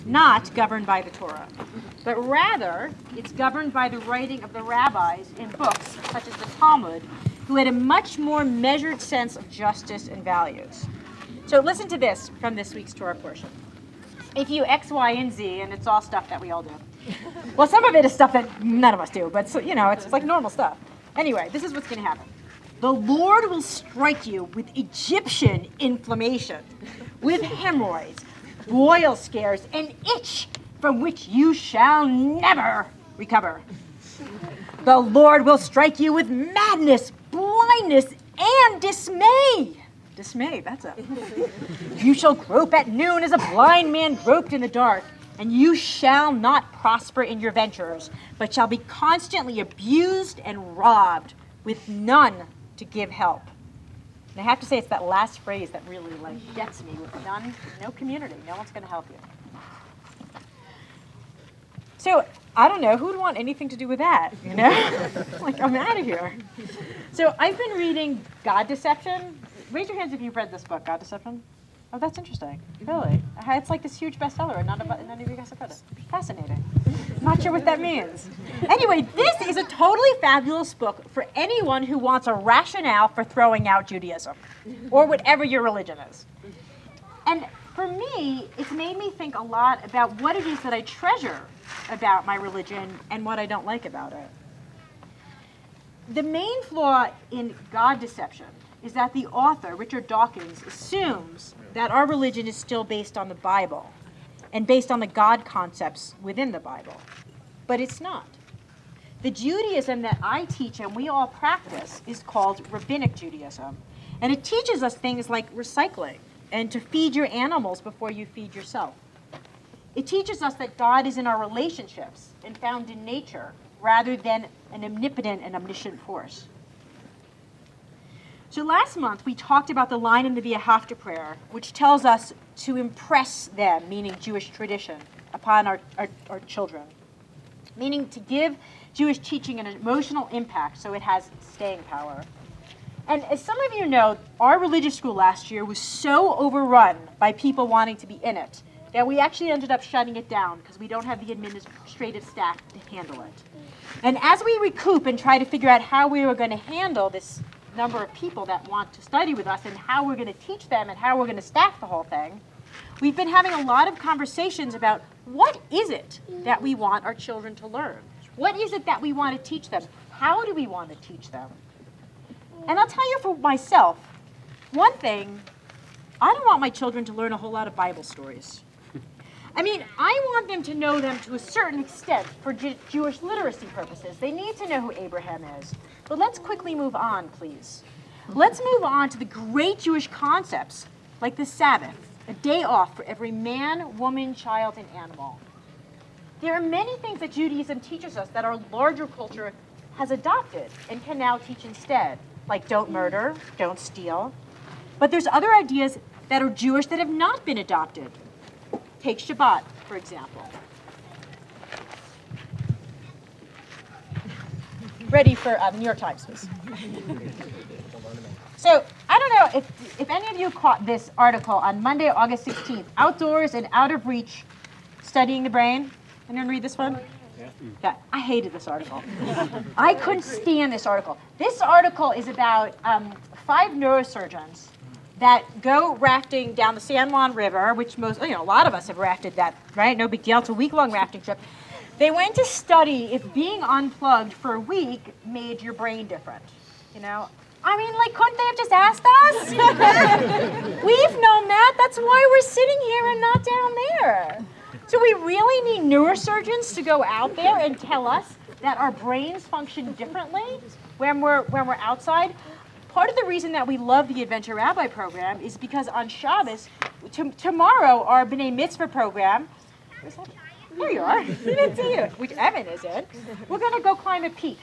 not governed by the Torah, but rather it's governed by the writing of the rabbis in books such as the Talmud, who had a much more measured sense of justice and values. So listen to this from this week's Torah portion. If you X, Y, and Z, and it's all stuff that we all do. Well, some of it is stuff that none of us do, but so, it's like normal stuff. Anyway, this is what's going to happen. The Lord will strike you with Egyptian inflammation, with hemorrhoids, boil scares, and itch from which you shall never recover. The Lord will strike you with madness, blindness, and dismay. Dismay, that's it. You shall grope at noon as a blind man groped in the dark, and you shall not prosper in your ventures, but shall be constantly abused and robbed, with none to give help. And I have to say, it's that last phrase that really gets me. With none, no community, no one's going to help you. So I don't know, who would want anything to do with that? I'm out of here. So I've been reading God Deception. Raise your hands if you've read this book, God Deception. Oh, that's interesting. Really? It's like this huge bestseller, and none of you guys have read it. Fascinating. Not sure what that means. Anyway, this is a totally fabulous book for anyone who wants a rationale for throwing out Judaism, or whatever your religion is. And for me, it's made me think a lot about what it is that I treasure about my religion and what I don't like about it. The main flaw in God Deception is that the author, Richard Dawkins, assumes that our religion is still based on the Bible and based on the God concepts within the Bible. But it's not. The Judaism that I teach and we all practice is called Rabbinic Judaism. And it teaches us things like recycling and to feed your animals before you feed yourself. It teaches us that God is in our relationships and found in nature rather than an omnipotent and omniscient force. So last month, we talked about the line in the Via Hafta prayer, which tells us to impress them, meaning Jewish tradition, upon our children, meaning to give Jewish teaching an emotional impact so it has staying power. And as some of you know, our religious school last year was so overrun by people wanting to be in it that we actually ended up shutting it down because we don't have the administrative staff to handle it. And as we recoup and try to figure out how we were going to handle this number of people that want to study with us and how we're going to teach them and how we're going to staff the whole thing, we've been having a lot of conversations about what is it that we want our children to learn? What is it that we want to teach them? How do we want to teach them? And I'll tell you for myself, one thing, I don't want my children to learn a whole lot of Bible stories. I mean, I want them to know them to a certain extent for Jewish literacy purposes. They need to know who Abraham is. But let's quickly move on, please. Let's move on to the great Jewish concepts, like the Sabbath, a day off for every man, woman, child, and animal. There are many things that Judaism teaches us that our larger culture has adopted and can now teach instead, like don't murder, don't steal. But there's other ideas that are Jewish that have not been adopted. Take Shabbat, for example. Ready for the New York Times, please. So I don't know if any of you caught this article on Monday, August 16th, Outdoors and Out of Reach, Studying the Brain. Anyone read this one? Yeah, I hated this article. I couldn't stand this article. This article is about 5 neurosurgeons that go rafting down the San Juan River, which a lot of us have rafted that, right? No big deal. It's a week-long rafting trip. They went to study if being unplugged for a week made your brain different, I mean, couldn't they have just asked us? We've known that. That's why we're sitting here and not down there. So we really need neurosurgeons to go out there and tell us that our brains function differently when we're outside. Part of the reason that we love the Adventure Rabbi program is because on Shabbos, tomorrow, our B'nai Mitzvah program, there you are, we didn't see you, which Evan is in, we're going to go climb a peak.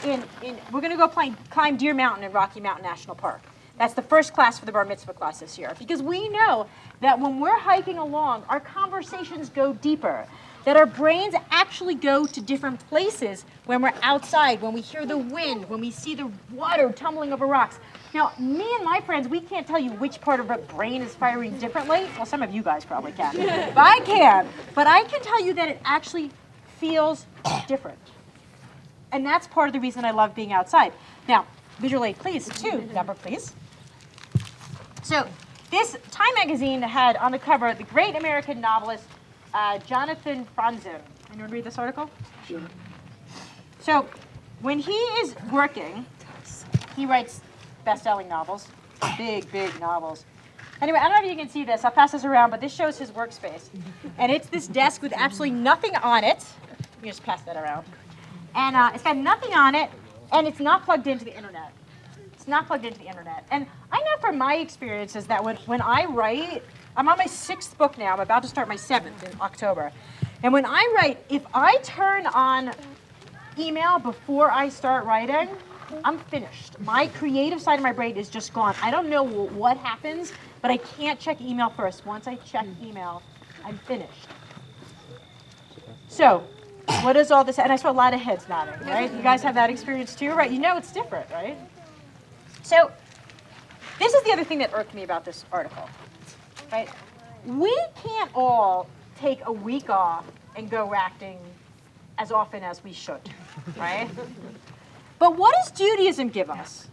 We're going to go climb Deer Mountain in Rocky Mountain National Park. That's the first class for the Bar Mitzvah class this year. Because we know that when we're hiking along, our conversations go deeper. That our brains actually go to different places when we're outside, when we hear the wind, when we see the water tumbling over rocks. Now, me and my friends, we can't tell you which part of our brain is firing differently. Well, some of you guys probably can. But I can. But I can tell you that it actually feels different. And that's part of the reason I love being outside. Now, visual aid, please, number, please. So this Time magazine had on the cover the great American novelist Jonathan Franzen. Anyone read this article? Sure. So when he is working, he writes best-selling novels, big, big novels. Anyway, I don't know if you can see this. I'll pass this around, but this shows his workspace. And it's this desk with absolutely nothing on it. Let me just pass that around. And it's got nothing on it, and it's not plugged into the internet. It's not plugged into the internet. And I know from my experiences that when I write, I'm on my 6th book now. I'm about to start my 7th in October. And when I write, if I turn on email before I start writing, I'm finished. My creative side of my brain is just gone. I don't know what happens, but I can't check email first. Once I check email, I'm finished. So, what is all this? And I saw a lot of heads nodding, right? You guys have that experience too, right? You know it's different, right? So, this is the other thing that irked me about this article, right? We can't all take a week off and go rafting as often as we should, right? But what does Judaism give us?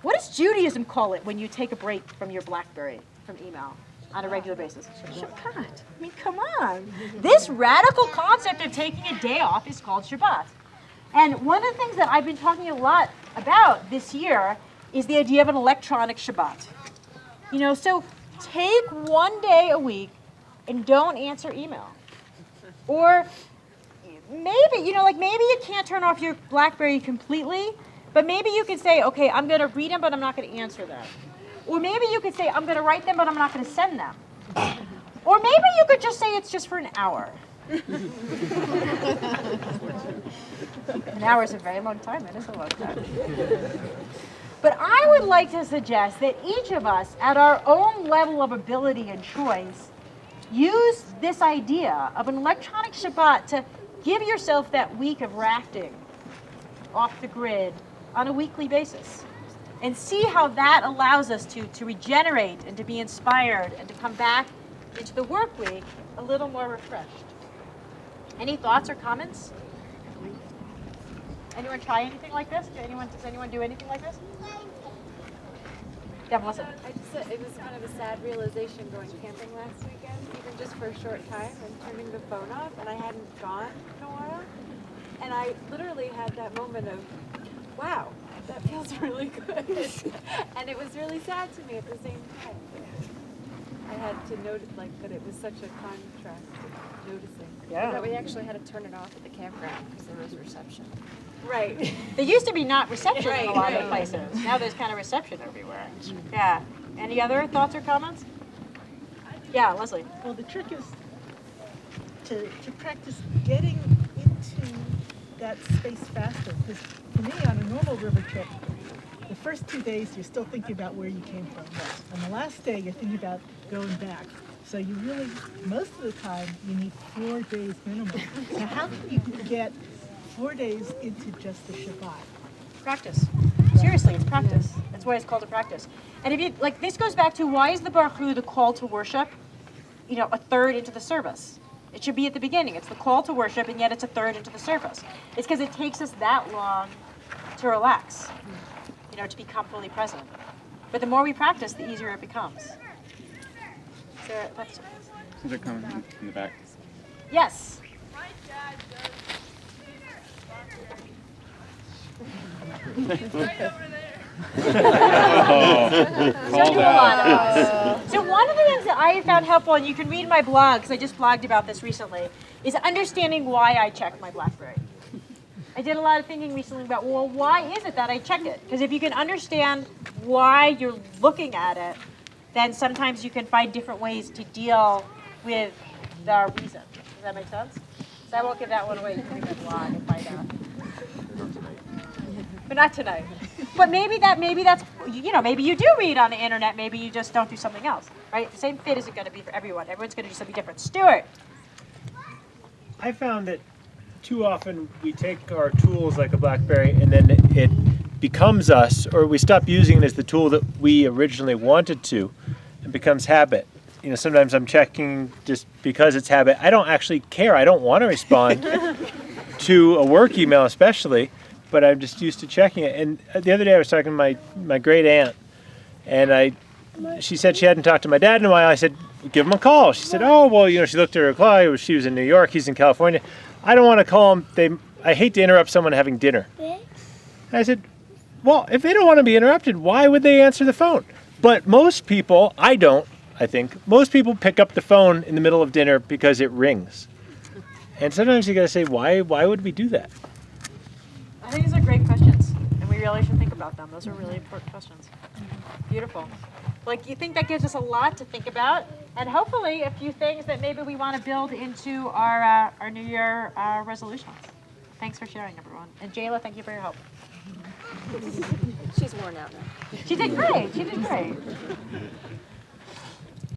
What does Judaism call it when you take a break from your BlackBerry, from email, on a regular basis? Shabbat. I mean, come on. This radical concept of taking a day off is called Shabbat. And one of the things that I've been talking a lot about this year is the idea of an electronic Shabbat. You know, so take one day a week and don't answer email. Or maybe, you know, like maybe you can't turn off your BlackBerry completely, but maybe you could say, okay, I'm going to read them, but I'm not going to answer them. Or maybe you could say, I'm going to write them, but I'm not going to send them. Or maybe you could just say it's just for an hour. An hour is a very long time. It is a long time. But I would like to suggest that each of us, at our own level of ability and choice, use this idea of an electronic Shabbat to give yourself that week of rafting off the grid on a weekly basis. And see how that allows us to regenerate and to be inspired and to come back into the work week a little more refreshed. Any thoughts or comments? Anyone try anything like this? Does anyone do anything like this? Yeah, Melissa. It was kind of a sad realization going camping last weekend, even just for a short time, and turning the phone off, and I hadn't gone in a while. And I literally had that moment of, wow, that feels really good. And it was really sad to me at the same time. I had to note that it was such a contrast to noticing. Yeah. That we actually had to turn it off at the campground because there was reception. Right. There used to be not reception in a lot of Right. places. Now there's kind of reception everywhere. Yeah. Any other thoughts or comments? Yeah, Leslie. Well, the trick is to practice getting into that space faster. Because for me, on a normal river trip, the first 2 days you're still thinking about where you came from. And the last day you're thinking about going back. So you really, most of the time, you need 4 days minimum. Now, how can you get 4 days into just the Shabbat? Practice. Seriously, it's practice. That's why it's called a practice. And if you like, this goes back to why is the Baruch Hu the call to worship? You know, a third into the service. It should be at the beginning. It's the call to worship, and yet it's a third into the service. It's because it takes us that long to relax. You know, to become fully present. But the more we practice, the easier it becomes. Sarah, let's. They're coming in the back. Yes. So do a lot of us. So one of the things that I found helpful, and you can read my blog, because I just blogged about this recently, is understanding why I check my BlackBerry. I did a lot of thinking recently about, well, why is it that I check it? Because if you can understand why you're looking at it, then sometimes you can find different ways to deal with the reason. Does that make sense? So I won't give that one away. You can read my blog and find out. But not tonight. But maybe that's, you know, maybe you do read on the internet, maybe you just don't do something else, right? The same fit isn't going to be for everyone. Everyone's going to do something different. Stuart. I found that too often we take our tools like a BlackBerry and then it becomes us, or we stop using it as the tool that we originally wanted to. It becomes habit. sometimes I'm checking just because it's habit. I don't actually care. I don't want to respond to a work email especially, but I'm just used to checking it. And the other day I was talking to my great aunt, and she said she hadn't talked to my dad in a while. I said, give him a call. She said, oh, well, she looked at her reply. She was in New York. He's in California. I don't want to call him. I hate to interrupt someone having dinner. And I said, well, if they don't want to be interrupted, why would they answer the phone? But most people, I think, most people pick up the phone in the middle of dinner because it rings. And sometimes you got to say, why would we do that? I think these are great questions, and we really should think about them. Those are really important questions. Beautiful. You think that gives us a lot to think about, and hopefully a few things that maybe we want to build into our New Year resolutions. Thanks for sharing, everyone. And Jayla, thank you for your help. She's worn out now. She did great.